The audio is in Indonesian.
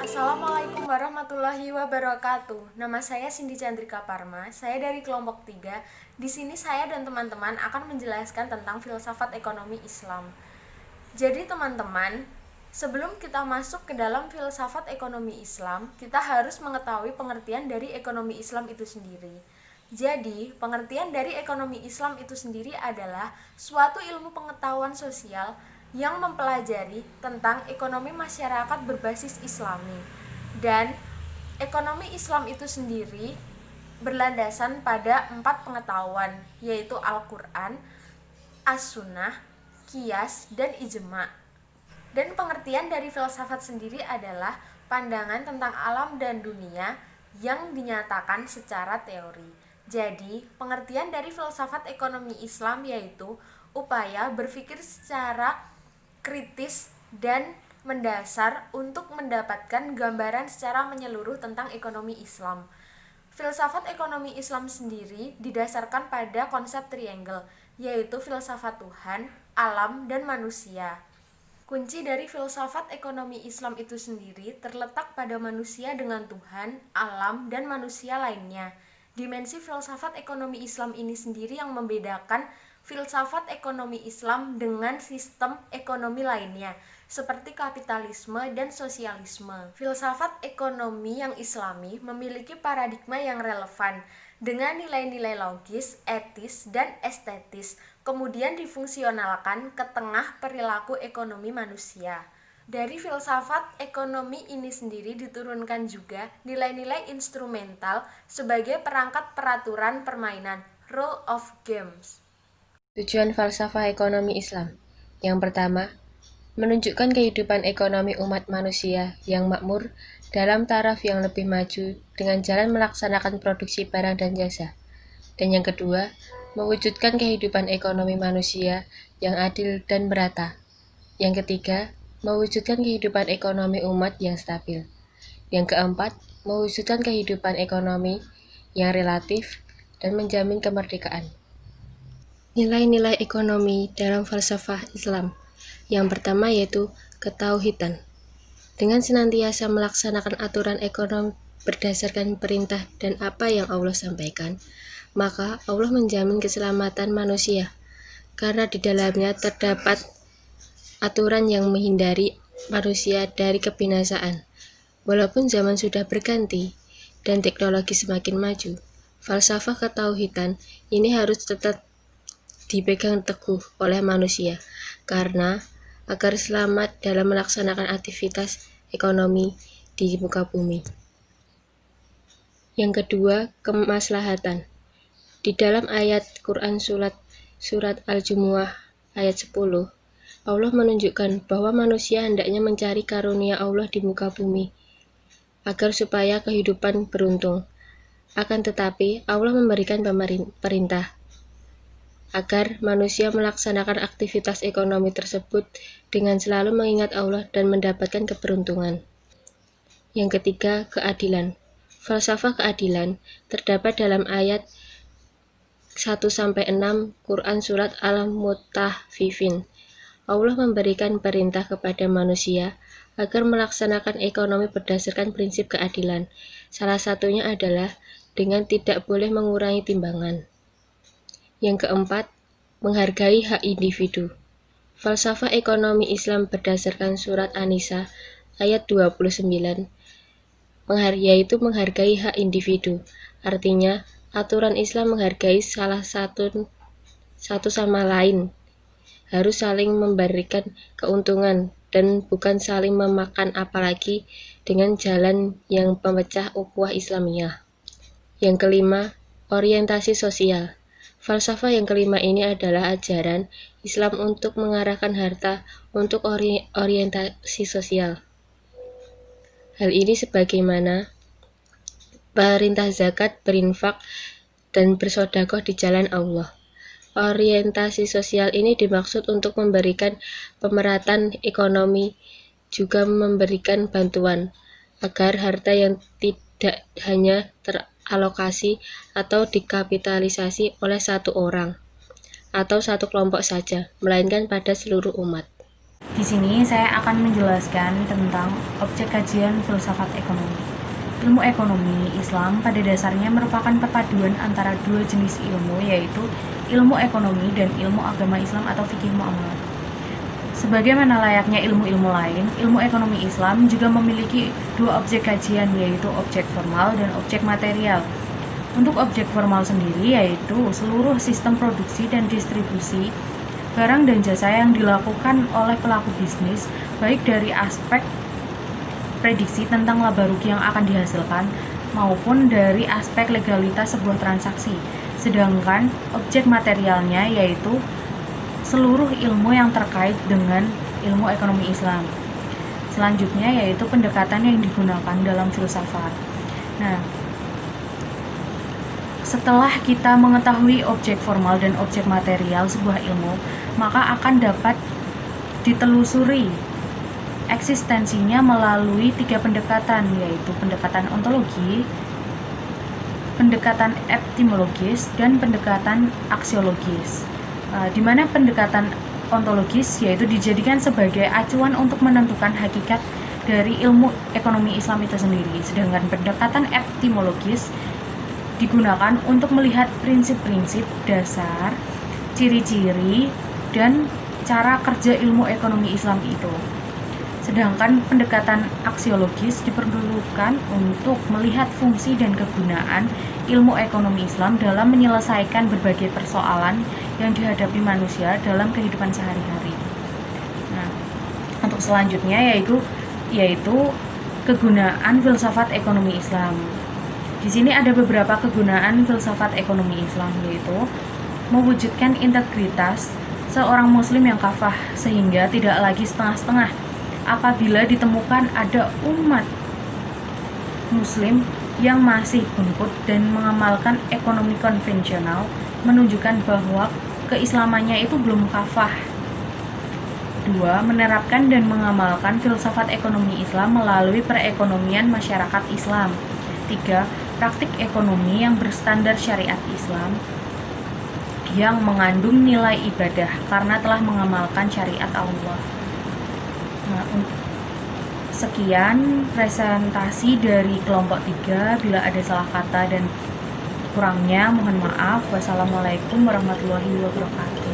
Assalamualaikum warahmatullahi wabarakatuh. Nama saya Cindy Chandrika Parma. Saya dari kelompok 3. Di sini saya dan teman-teman akan menjelaskan tentang filsafat ekonomi Islam. Jadi teman-teman, sebelum kita masuk ke dalam filsafat ekonomi Islam, kita harus mengetahui pengertian dari ekonomi Islam itu sendiri. Jadi, pengertian dari ekonomi Islam itu sendiri adalah suatu ilmu pengetahuan sosial yang mempelajari tentang ekonomi masyarakat berbasis Islami. Dan ekonomi Islam itu sendiri berlandasan pada 4 pengetahuan, yaitu Al-Quran, As-Sunnah, Qiyas, dan Ijma'. Dan pengertian dari filsafat sendiri adalah pandangan tentang alam dan dunia yang dinyatakan secara teori. Jadi, pengertian dari filsafat ekonomi Islam yaitu upaya berpikir secara kritis dan mendasar untuk mendapatkan gambaran secara menyeluruh tentang ekonomi Islam. Filsafat ekonomi Islam sendiri didasarkan pada konsep triangle, yaitu filsafat Tuhan, alam, dan manusia. Kunci dari filsafat ekonomi Islam itu sendiri terletak pada manusia dengan Tuhan, alam, dan manusia lainnya. Dimensi filsafat ekonomi Islam ini sendiri yang membedakan filsafat ekonomi Islam dengan sistem ekonomi lainnya, seperti kapitalisme dan sosialisme. Filsafat ekonomi yang Islami memiliki paradigma yang relevan dengan nilai-nilai logis, etis, dan estetis, kemudian difungsionalkan ke tengah perilaku ekonomi manusia. Dari filsafat ekonomi ini sendiri diturunkan juga nilai-nilai instrumental sebagai perangkat peraturan permainan, rule of games. Tujuan falsafah ekonomi Islam. Yang pertama, menunjukkan kehidupan ekonomi umat manusia yang makmur dalam taraf yang lebih maju dengan jalan melaksanakan produksi barang dan jasa. Dan yang kedua, mewujudkan kehidupan ekonomi manusia yang adil dan merata. Yang ketiga, mewujudkan kehidupan ekonomi umat yang stabil. Yang keempat, mewujudkan kehidupan ekonomi yang relatif dan menjamin kemerdekaan. Nilai-nilai ekonomi dalam falsafah Islam. Yang pertama yaitu ketauhidan. Dengan senantiasa melaksanakan aturan ekonomi berdasarkan perintah dan apa yang Allah sampaikan, maka Allah menjamin keselamatan manusia, karena di dalamnya terdapat aturan yang menghindari manusia dari kebinasaan. Walaupun zaman sudah berganti dan teknologi semakin maju, falsafah ketauhidan ini harus tetap dipegang teguh oleh manusia, karena agar selamat dalam melaksanakan aktivitas ekonomi di muka bumi. Yang kedua, kemaslahatan. Di dalam ayat Quran surat Al-Jumu'ah ayat 10, Allah menunjukkan bahwa manusia hendaknya mencari karunia Allah di muka bumi, agar supaya kehidupan beruntung. Akan tetapi, Allah memberikan perintah agar manusia melaksanakan aktivitas ekonomi tersebut dengan selalu mengingat Allah dan mendapatkan keberuntungan. Yang ketiga, keadilan. Falsafah keadilan terdapat dalam ayat 1-6 Quran Surat Al-Mutaffifin. Allah memberikan perintah kepada manusia agar melaksanakan ekonomi berdasarkan prinsip keadilan. Salah satunya adalah dengan tidak boleh mengurangi timbangan. Yang keempat, menghargai hak individu. Falsafah ekonomi Islam berdasarkan surat An-Nisa ayat 29, yaitu menghargai hak individu. Artinya, aturan Islam menghargai salah satu sama lain, harus saling memberikan keuntungan dan bukan saling memakan, apalagi dengan jalan yang pemecah ukhuwah Islamiyah. Yang kelima, orientasi sosial. Falsafah yang kelima ini adalah ajaran Islam untuk mengarahkan harta untuk orientasi sosial. Hal ini sebagaimana perintah zakat, berinfak, dan bersedekah di jalan Allah. Orientasi sosial ini dimaksud untuk memberikan pemerataan ekonomi, juga memberikan bantuan agar harta yang tidak hanya teralokasi atau dikapitalisasi oleh satu orang atau satu kelompok saja, melainkan pada seluruh umat. Di sini saya akan menjelaskan tentang objek kajian filsafat ekonomi. Ilmu ekonomi Islam pada dasarnya merupakan perpaduan antara dua jenis ilmu, yaitu ilmu ekonomi dan ilmu agama Islam atau fikih muamalah. Sebagaimana layaknya ilmu-ilmu lain, ilmu ekonomi Islam juga memiliki dua objek kajian, yaitu objek formal dan objek material. Untuk objek formal sendiri yaitu seluruh sistem produksi dan distribusi barang dan jasa yang dilakukan oleh pelaku bisnis, baik dari aspek prediksi tentang laba rugi yang akan dihasilkan maupun dari aspek legalitas sebuah transaksi. Sedangkan objek materialnya yaitu seluruh ilmu yang terkait dengan ilmu ekonomi Islam. Selanjutnya yaitu pendekatan yang digunakan dalam filsafat. Nah, setelah kita mengetahui objek formal dan objek material sebuah ilmu, maka akan dapat ditelusuri eksistensinya melalui 3 pendekatan, yaitu pendekatan ontologi, pendekatan epistemologis, dan pendekatan aksiologis. Di mana pendekatan ontologis yaitu dijadikan sebagai acuan untuk menentukan hakikat dari ilmu ekonomi Islam itu sendiri, sedangkan pendekatan epistemologis digunakan untuk melihat prinsip-prinsip dasar, ciri-ciri, dan cara kerja ilmu ekonomi Islam itu. Sedangkan pendekatan aksiologis diperlukan untuk melihat fungsi dan kegunaan ilmu ekonomi Islam dalam menyelesaikan berbagai persoalan yang dihadapi manusia dalam kehidupan sehari-hari. Nah, untuk selanjutnya yaitu kegunaan filsafat ekonomi Islam. Di sini ada beberapa kegunaan filsafat ekonomi Islam, yaitu mewujudkan integritas seorang muslim yang kafah sehingga tidak lagi setengah-setengah apabila ditemukan ada umat muslim yang masih bungkut dan mengamalkan ekonomi konvensional, menunjukkan bahwa keislamannya itu belum kafah. 2. Menerapkan dan mengamalkan filsafat ekonomi Islam melalui perekonomian masyarakat Islam. 3. Praktik ekonomi yang berstandar syariat Islam yang mengandung nilai ibadah karena telah mengamalkan syariat Allah. Nah, sekian presentasi dari kelompok 3. Bila ada salah kata dan kurangnya mohon maaf. Wassalamualaikum warahmatullahi wabarakatuh.